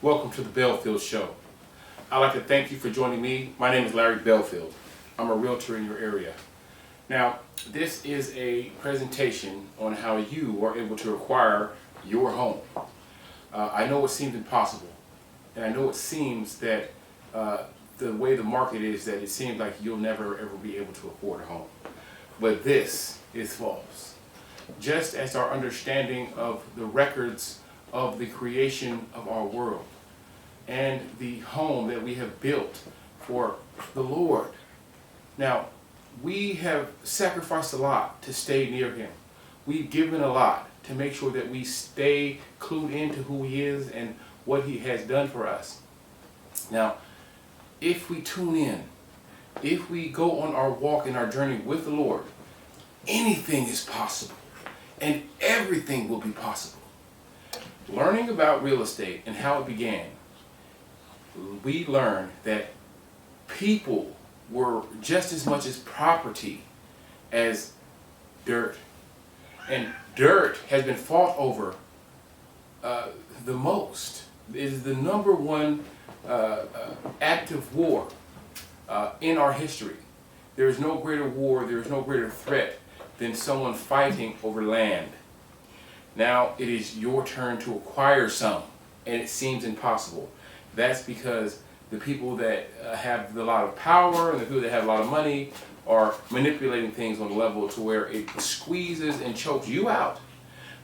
Welcome to the Belfield Show. I'd like to thank you for joining me. My name is Larry Belfield. I'm a realtor in your area. Now, this is a presentation on how you are able to acquire your home. I know it seems impossible, and I know it seems that the way the market is, that it seems like you'll never ever be able to afford a home. But this is false. Just as our understanding of the records of the creation of our world and the home that we have built for the Lord. Now, we have sacrificed a lot to stay near Him. We've given a lot to make sure that we stay clued into who He is and what He has done for us. Now, if we tune in, if we go on our walk and our journey with the Lord, anything is possible and everything will be possible. Learning about real estate and how it began, we learned that people were just as much as property as dirt. And dirt has been fought over the most. It is the number one active war in our history. There is no greater war, there is no greater threat than someone fighting over land. Now it is your turn to acquire some, and it seems impossible. That's because the people that have a lot of power and the people that have a lot of money are manipulating things on a level to where it squeezes and chokes you out.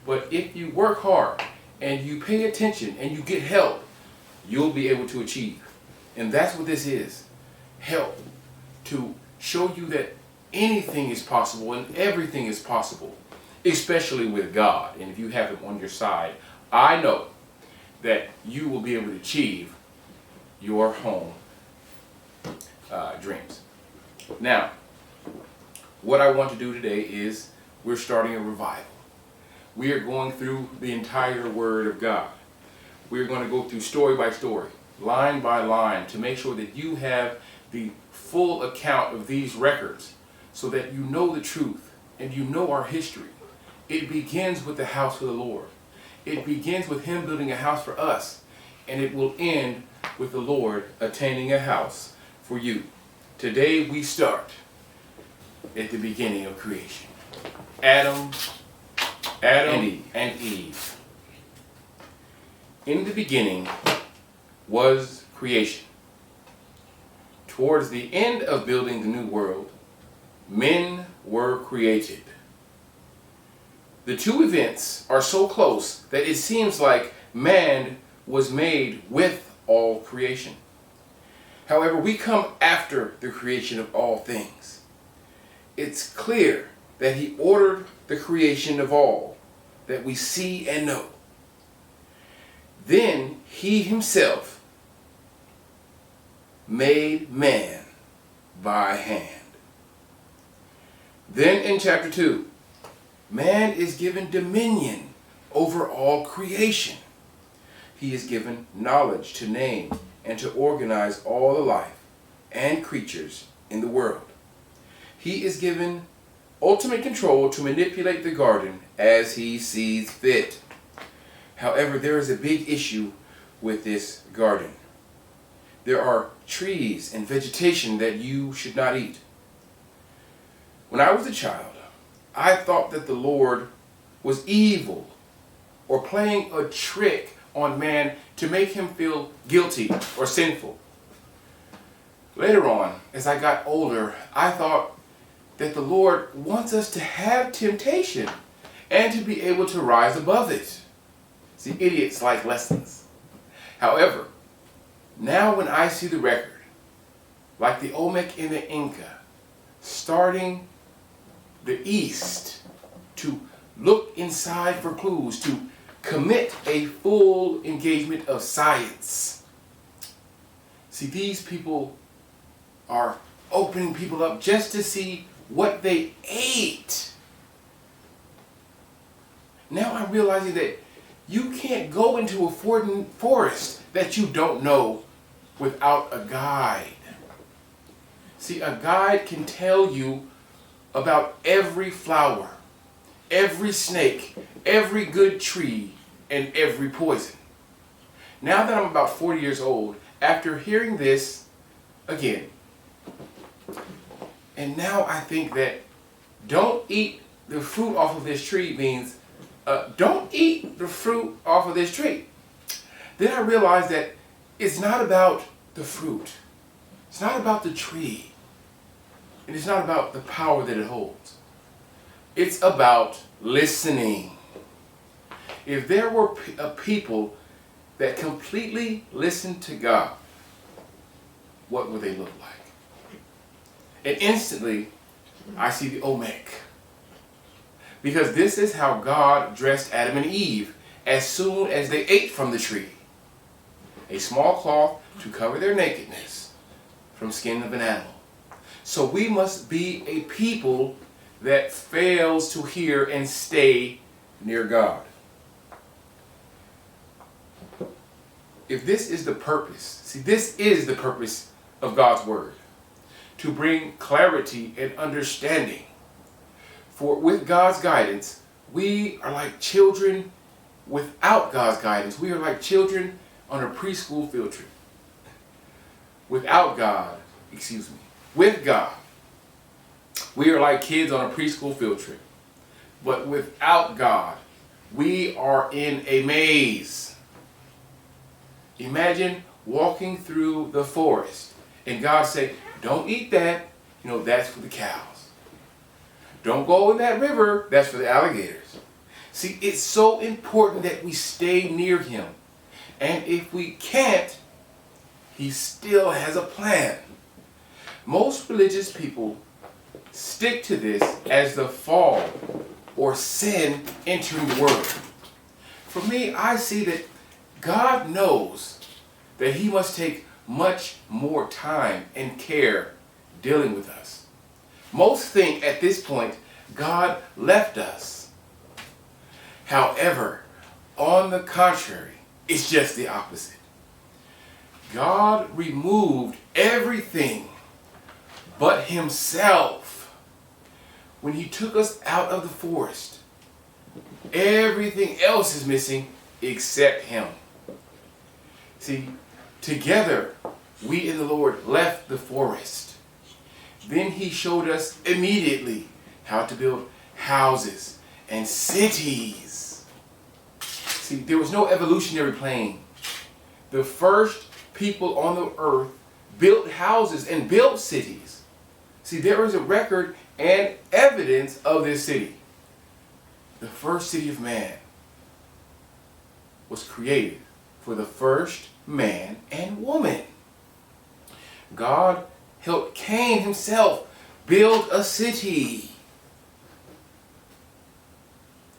But if you work hard and you pay attention and you get help, you'll be able to achieve. And that's what this is. Help to show you that anything is possible and everything is possible, especially with God. And if you have Him on your side, I know that you will be able to achieve your home dreams. Now, what I want to do today is we're starting a revival. We are going through the entire Word of God. We're going to go through story by story, line by line, to make sure that you have the full account of these records so that you know the truth and you know our history. It begins with the house of the Lord. It begins with Him building a house for us, and it will end with the Lord attaining a house for you. Today we start at the beginning of creation. Adam and Eve. In the beginning was creation. Towards the end of building the new world, men were created. The two events are so close that it seems like man was made with all creation. However, we come after the creation of all things. It's clear that He ordered the creation of all that we see and know. Then He Himself made man by hand. Then in chapter 2, man is given dominion over all creation. He is given knowledge to name and to organize all the life and creatures in the world. He is given ultimate control to manipulate the garden as he sees fit. However, there is a big issue with this garden. There are trees and vegetation that you should not eat. When I was a child, I thought that the Lord was evil or playing a trick on man to make him feel guilty or sinful. Later on, as I got older, I thought that the Lord wants us to have temptation and to be able to rise above it. See, idiots like lessons. However, now when I see the record, like the Olmec and the INKI, starting the East to look inside for clues, to commit a full engagement of science. See, these people are opening people up just to see what they ate. Now I'm realizing that you can't go into a forest that you don't know without a guide. See, a guide can tell you about every flower, every snake, every good tree, and every poison. Now that I'm about 40 years old, after hearing this again, and now I think that don't eat the fruit off of this tree means don't eat the fruit off of this tree. Then I realized that it's not about the fruit. It's not about the tree. And it's not about the power that it holds. It's about listening. If there were a people that completely listened to God, what would they look like? And instantly, I see the Olmec. Because this is how God dressed Adam and Eve as soon as they ate from the tree. A small cloth to cover their nakedness from skin of an animal. So we must be a people that fails to hear and stay near God. If this is the purpose, see, this is the purpose of God's word, to bring clarity and understanding. For with God's guidance, we are like children. Without God's guidance, we are like children on a preschool field trip. With God, we are like kids on a preschool field trip. But without God, we are in a maze. Imagine walking through the forest and God say, don't eat that, that's for the cows. Don't go in that river, that's for the alligators. See, it's so important that we stay near him. And if we can't, he still has a plan. Most religious people stick to this as the fall or sin entering the world. For me, I see that God knows that he must take much more time and care dealing with us. Most think at this point God left us. However, on the contrary, it's just the opposite. God removed everything but himself when he took us out of the forest. Everything else is missing except him. See, together we in the Lord left the forest. Then he showed us immediately how to build houses and cities. See, there was no evolutionary plane. The first people on the earth built houses and built cities. See, there is a record and evidence of this city. The first city of man was created for the first man and woman. God helped Cain himself build a city.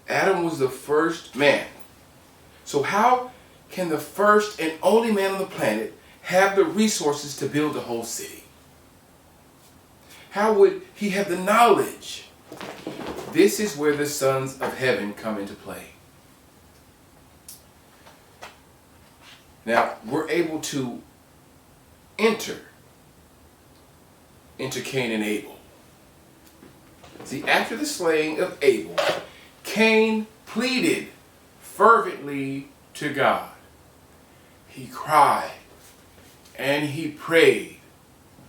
Adam was the first man. So how can the first and only man on the planet have the resources to build a whole city? How would he have the knowledge? This is where the sons of heaven come into play. Now, we're able to enter into Cain and Abel. See, after the slaying of Abel, Cain pleaded fervently to God. He cried and he prayed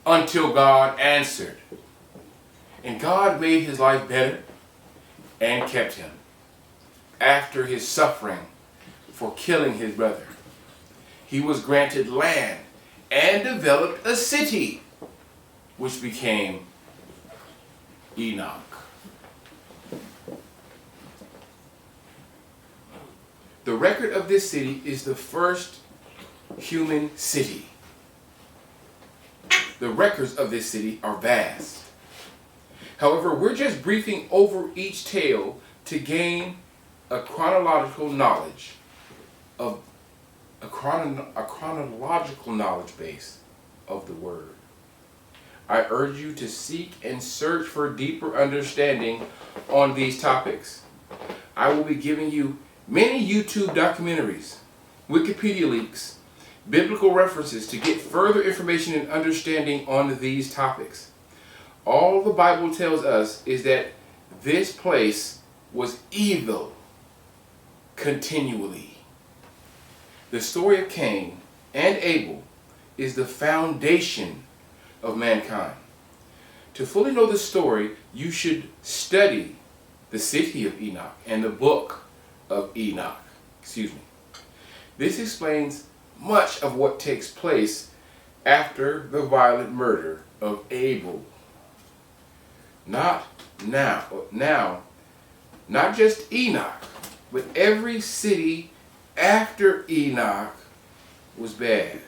until God answered. And God made his life better and kept him after his suffering for killing his brother. He was granted land and developed a city, which became Enoch. The record of this city is the first human city. The records of this city are vast. However, we're just briefing over each tale to gain a chronological knowledge of a chronological knowledge base of the word. I urge you to seek and search for deeper understanding on these topics. I will be giving you many YouTube documentaries, Wikipedia links, biblical references to get further information and understanding on these topics. All the Bible tells us is that this place was evil continually. The story of Cain and Abel is the foundation of mankind. To fully know the story, you should study the city of Enoch and the book of Enoch. Excuse me. This explains much of what takes place after the violent murder of Abel. Not just Enoch, but every city after Enoch was bad.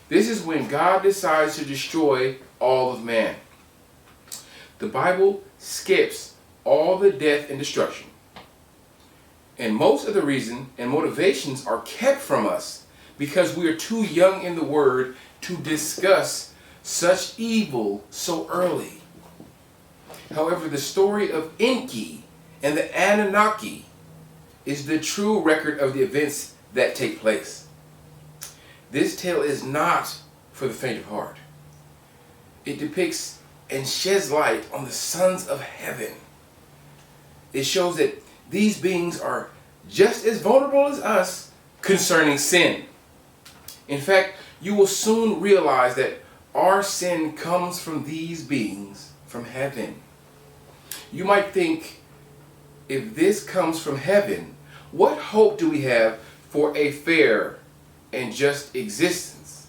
This is when God decides to destroy all of man. The Bible skips all the death and destruction. And most of the reason and motivations are kept from us because we are too young in the Word to discuss such evil so early. However, the story of INKI and the ANNONOKI is the true record of the events that take place. This tale is not for the faint of heart. It depicts and sheds light on the sons of heaven. It shows that these beings are just as vulnerable as us concerning sin. In fact, you will soon realize that our sin comes from these beings from heaven. You might think, if this comes from heaven, what hope do we have for a fair and just existence?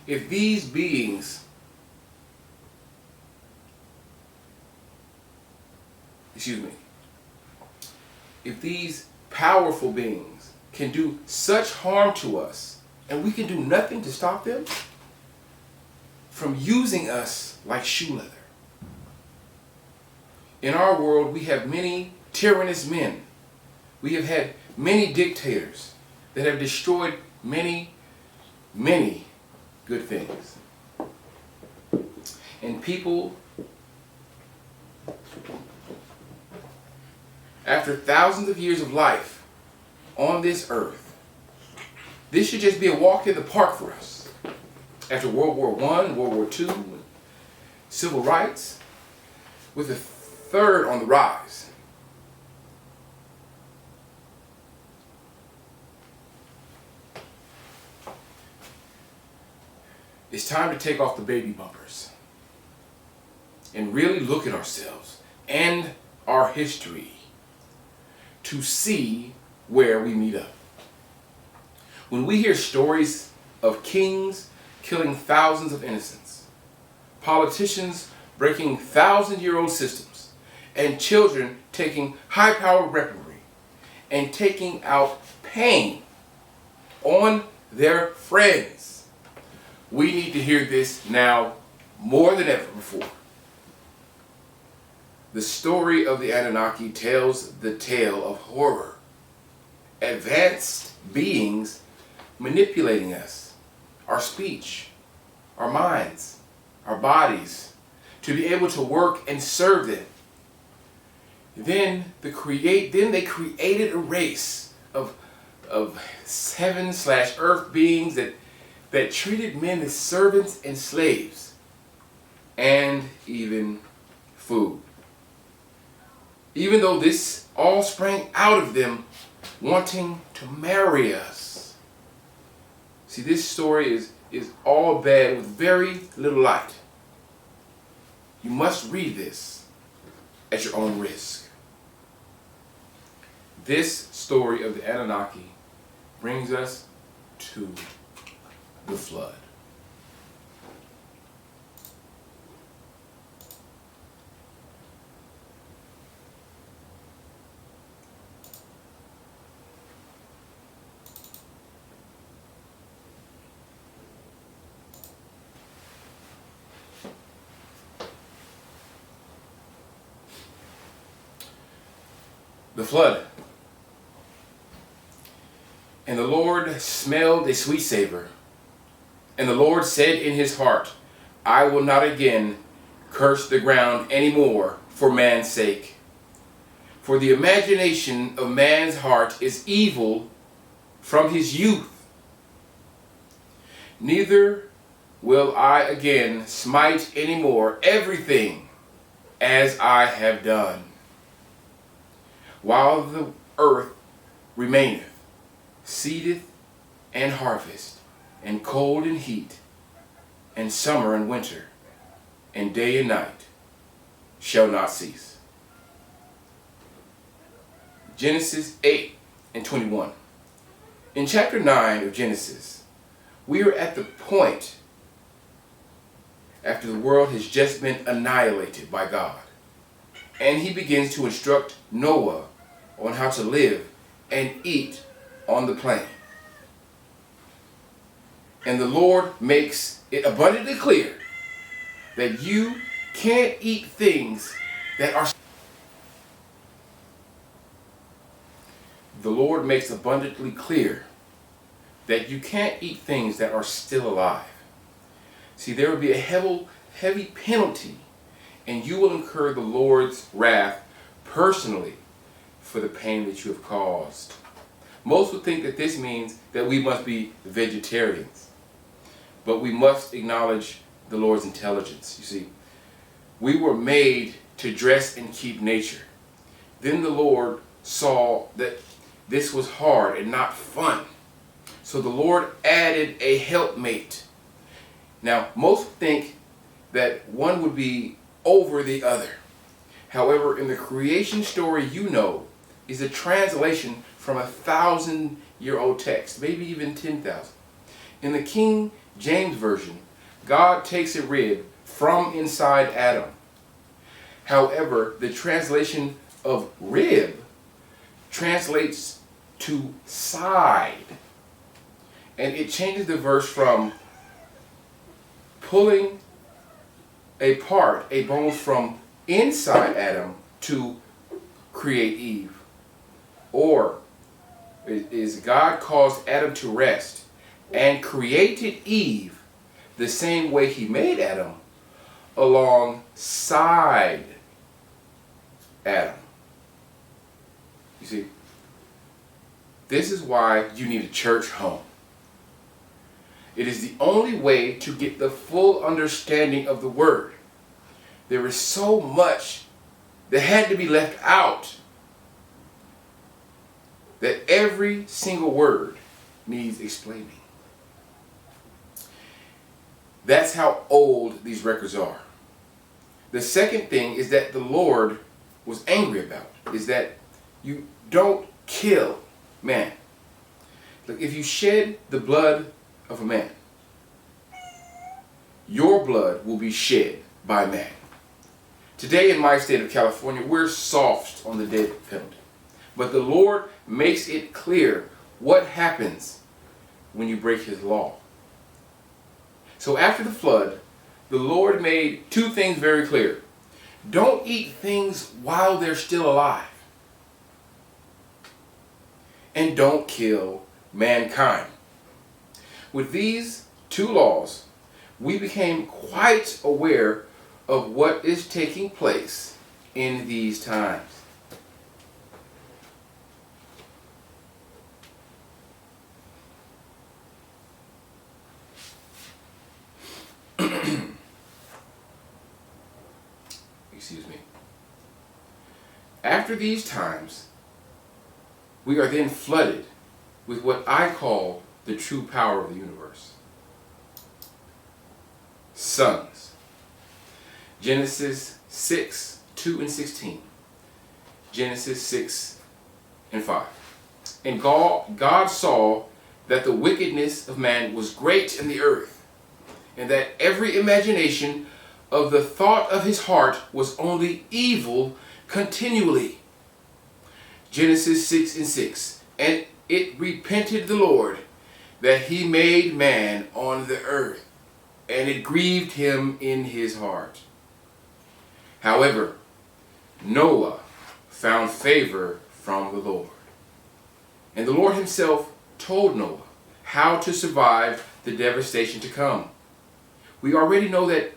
If these beings, if these powerful beings can do such harm to us and we can do nothing to stop them from using us like shoe leather. In our world, we have many tyrannous men. We have had many dictators that have destroyed many, many good things. And people, after thousands of years of life on this earth, this should just be a walk in the park for us. After World War I, World War II, civil rights, with the third on the rise. It's time to take off the baby bumpers and really look at ourselves and our history to see where we meet up. When we hear stories of kings killing thousands of innocents, politicians breaking thousand-year-old systems, and children taking high-powered weaponry and taking out pain on their friends, we need to hear this now more than ever before. The story of the Anunnaki tells the tale of horror. Advanced beings manipulating us, our speech, our minds, our bodies, to be able to work and serve them. Then they created a race of heaven/earth beings that treated men as servants and slaves, and even food. Even though this all sprang out of them wanting to marry us. See, this story is all bad with very little light. You must read this at your own risk. This story of the Anunnaki brings us to the flood. The flood. And the Lord smelled a sweet savor. And the Lord said in his heart, I will not again curse the ground any more for man's sake. For the imagination of man's heart is evil from his youth. Neither will I again smite any more everything as I have done, while the earth remaineth. seedeth and harvest, and cold and heat, and summer and winter, and day and night shall not cease. Genesis 8:21. In chapter 9 of Genesis, we are at the point after the world has just been annihilated by God. And he begins to instruct Noah on how to live and eat on the plain. And the Lord makes it abundantly clear that you can't eat things that are... The Lord makes abundantly clear that you can't eat things that are still alive. See, there will be a heavy penalty, and you will incur the Lord's wrath personally for the pain that you have caused. Most would think that this means that we must be vegetarians, but we must acknowledge the Lord's intelligence. You see, we were made to dress and keep nature. Then the Lord saw that this was hard and not fun. So the Lord added a helpmate. Now, most think that one would be over the other. However, in the creation story, you know, is a translation from 1,000-year-old text, maybe even 10,000. In the King James Version, God takes a rib from inside Adam. However, the translation of rib translates to side. And it changes the verse from pulling apart a bone from inside Adam to create Eve. Or is God caused Adam to rest and created Eve the same way he made Adam, alongside Adam. You see, this is why you need a church home. It is the only way to get the full understanding of the word. There is so much that had to be left out that every single word needs explaining. That's how old these records are. The second thing is that the Lord was angry about is that you don't kill man. Look, if you shed the blood of a man, your blood will be shed by man. Today in my state of California, we're soft on the death penalty. But the Lord makes it clear what happens when you break his law. So after the flood, the Lord made two things very clear. Don't eat things while they're still alive. And don't kill mankind. With these two laws, we became quite aware of what is taking place in these times. Excuse me. After these times, we are then flooded with what I call the true power of the universe. Sons. Genesis 6, 2 and 16. Genesis 6 and 5. And God saw that the wickedness of man was great in the earth, and that every imagination of the thought of his heart was only evil continually. Genesis 6 and 6. And it repented the Lord that he made man on the earth, and it grieved him in his heart. However, Noah found favor from the Lord. And the Lord himself told Noah how to survive the devastation to come. We already know that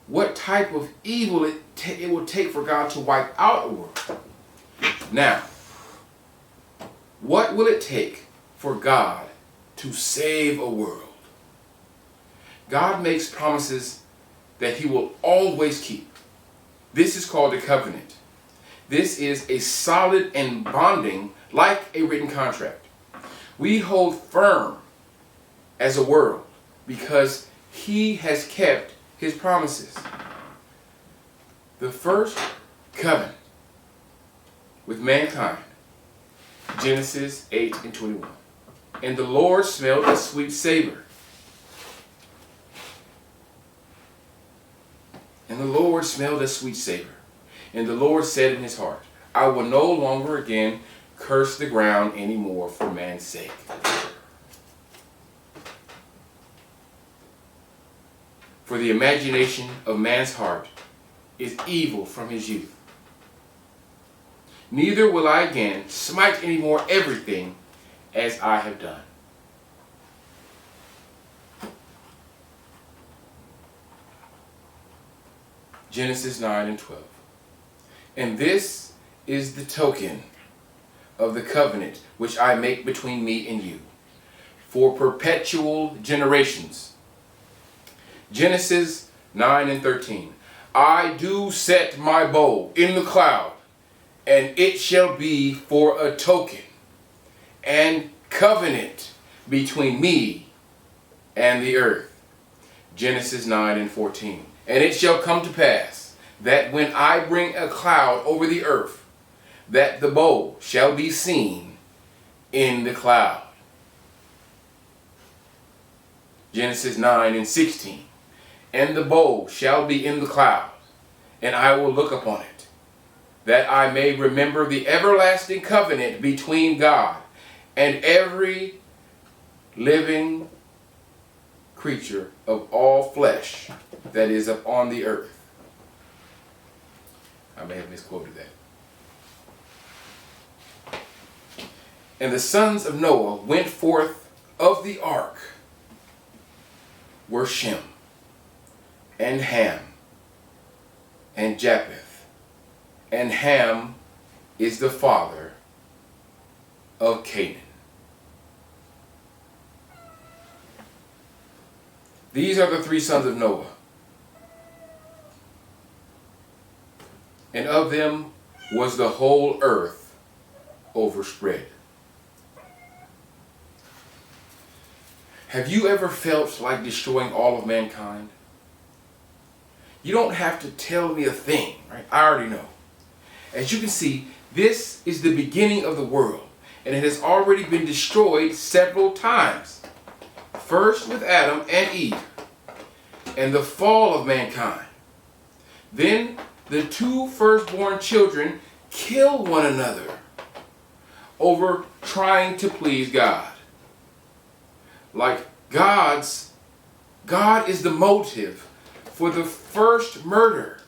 what type of evil it will take for God to wipe out a world. Now, what will it take for God to save a world? God makes promises that he will always keep. This is called a covenant. This is a solid and bonding, like a written contract. We hold firm as a world because he has kept his promises. The first covenant with mankind, Genesis 8:21. And the Lord smelled a sweet savor. And the Lord smelled a sweet savor. And the Lord said in his heart, I will no longer again curse the ground anymore for man's sake. For the imagination of man's heart is evil from his youth. Neither will I again smite any more everything as I have done. Genesis 9:12. And this is the token of the covenant which I make between me and you for perpetual generations. Genesis 9:13. I do set my bow in the cloud, and it shall be for a token and covenant between me and the earth. Genesis 9:14. And it shall come to pass that when I bring a cloud over the earth, that the bow shall be seen in the cloud. Genesis 9:16. And the bow shall be in the cloud, and I will look upon it, that I may remember the everlasting covenant between God and every living creature of all flesh that is upon the earth. I may have misquoted that. And the sons of Noah went forth of the ark were Shem, and Ham, and Japheth. And Ham is the father of Canaan. These are the three sons of Noah. And of them was the whole earth overspread. Have you ever felt like destroying all of mankind? You don't have to tell me a thing, right? I already know. As you can see, this is the beginning of the world, and it has already been destroyed several times. First with Adam and Eve, and the fall of mankind. Then the two firstborn children kill one another over trying to please God. Like God is the motive for the first murder,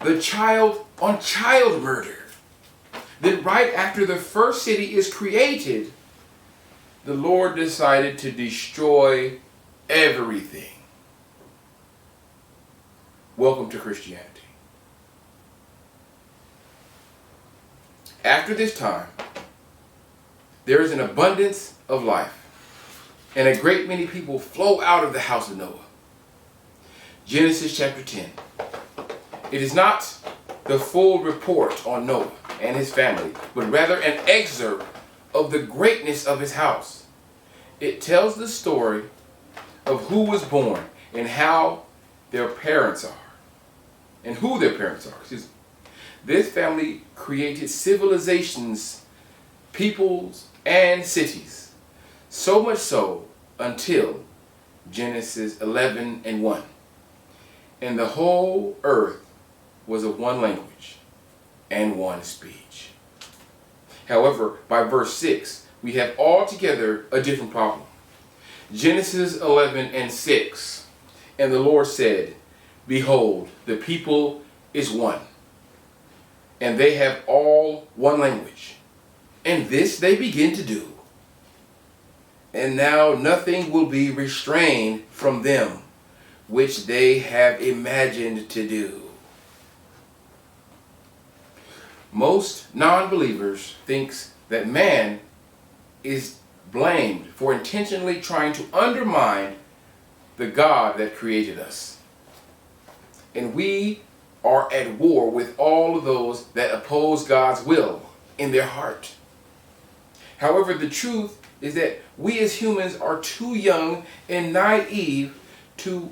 the child on child murder. Then right after the first city is created, the Lord decided to destroy everything. Welcome to Christianity. After this time, there is an abundance of life, and a great many people flow out of the house of Noah. Genesis chapter 10. It is not the full report on Noah and his family, but rather an excerpt of the greatness of his house. It tells the story of who was born and how their parents are, and who their parents are. Excuse me. This family created civilizations, peoples, and cities. So much so until Genesis 11:1. And the whole earth was of one language and one speech. However, by verse 6, we have altogether a different problem. Genesis 11:6. And the Lord said, Behold, the people is one, and they have all one language. And this they begin to do. And now nothing will be restrained from them, which they have imagined to do. Most non-believers think that man is blamed for intentionally trying to undermine the God that created us. And we are at war with all of those that oppose God's will in their heart. However, the truth is that we as humans are too young and naive to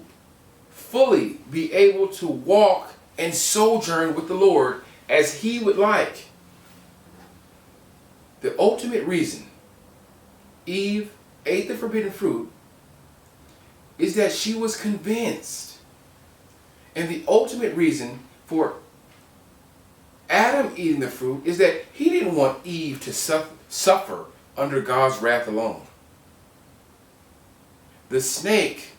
fully be able to walk and sojourn with the Lord as He would like. The ultimate reason Eve ate the forbidden fruit is that she was convinced. And the ultimate reason for Adam eating the fruit is that he didn't want Eve to suffer under God's wrath alone. The snake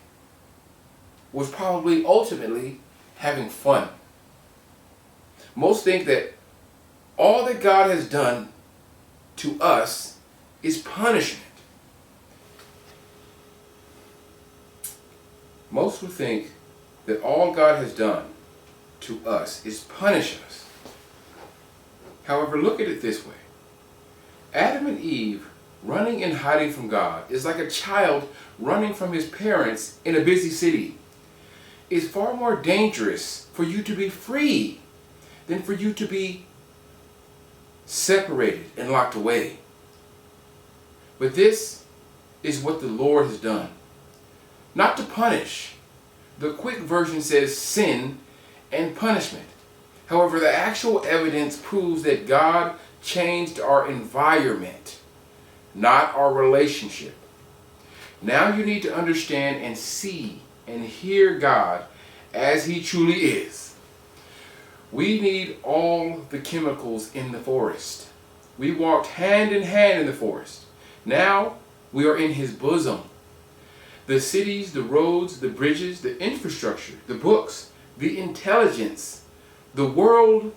was probably ultimately having fun. Most think that all that God has done to us is punishment. Most would think that all God has done to us is punish us. However, look at it this way. Adam and Eve running and hiding from God is like a child running from his parents in a busy city. It's far more dangerous for you to be free than for you to be separated and locked away. But this is what the Lord has done. Not to punish. The quick version says sin and punishment. However, the actual evidence proves that God changed our environment, not our relationship. Now you need to understand and see and hear God as He truly is. We need all the chemicals in the forest. We walked hand in hand in the forest. Now we are in His bosom. The cities, the roads, the bridges, the infrastructure, the books, the intelligence, the world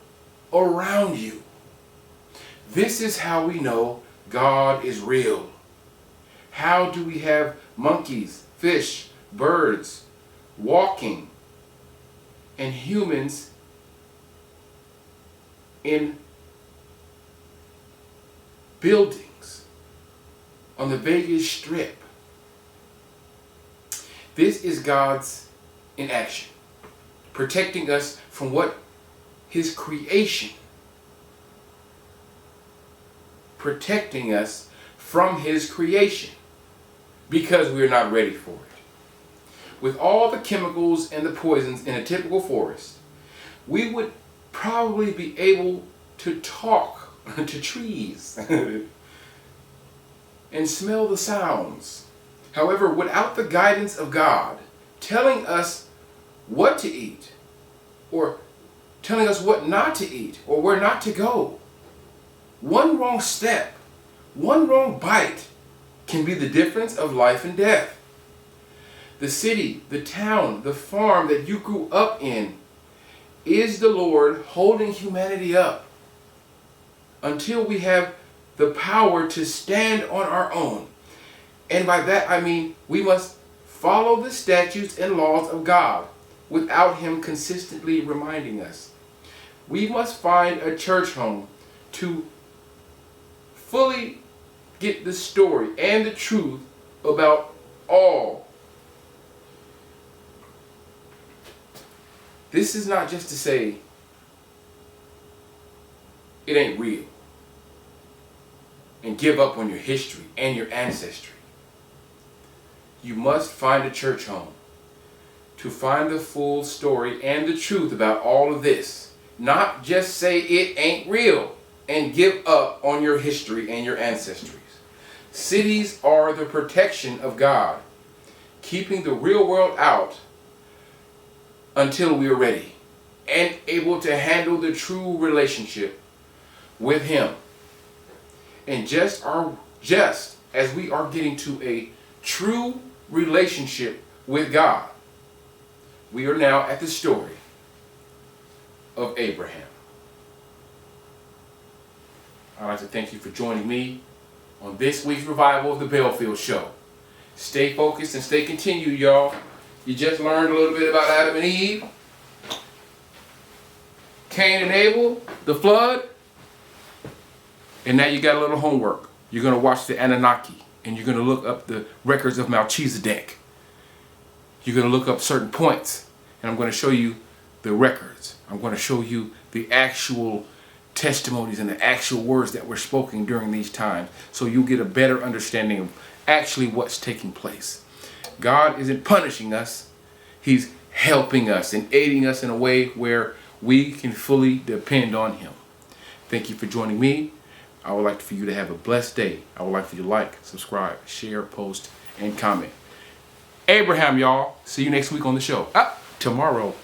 around you. This is how we know God is real. How do we have monkeys, fish, birds walking and humans in buildings on the Vegas Strip? This is God's in action, protecting us from what His creation, protecting us from His creation because we are not ready for it. With all the chemicals and the poisons in a typical forest, we would probably be able to talk to trees and smell the sounds. However, without the guidance of God telling us what to eat, or telling us what not to eat, or where not to go, one wrong step, one wrong bite can be the difference of life and death. The city, the town, the farm that you grew up in is the Lord holding humanity up until we have the power to stand on our own. And by that I mean we must follow the statutes and laws of God without Him consistently reminding us. We must find a church home to fully get the story and the truth about all. This is not just to say it ain't real and give up on your history and your ancestry. You must find a church home to find the full story and the truth about all of this. Not just say it ain't real and give up on your history and your ancestries. Cities are the protection of God, keeping the real world out until we are ready and able to handle the true relationship with Him. And just as we are getting to a true relationship with God, we are now at the story of Abraham. I'd like to thank you for joining me on this week's revival of the Belfield Show. Stay focused and stay continued, y'all. You just learned a little bit about Adam and Eve, Cain and Abel, the flood, and now you got a little homework. You're going to watch the ANNONOKI, and you're going to look up the records of Melchizedek. You're going to look up certain points, and I'm going to show you the records. I'm going to show you the actual testimonies and the actual words that were spoken during these times, so you'll get a better understanding of actually what's taking place. God isn't punishing us. He's helping us and aiding us in a way where we can fully depend on him. Thank you for joining me. I would like for you to have a blessed day. I would like for you to like, subscribe, share, post, and comment. Abraham, y'all. See you next week on the show. Tomorrow.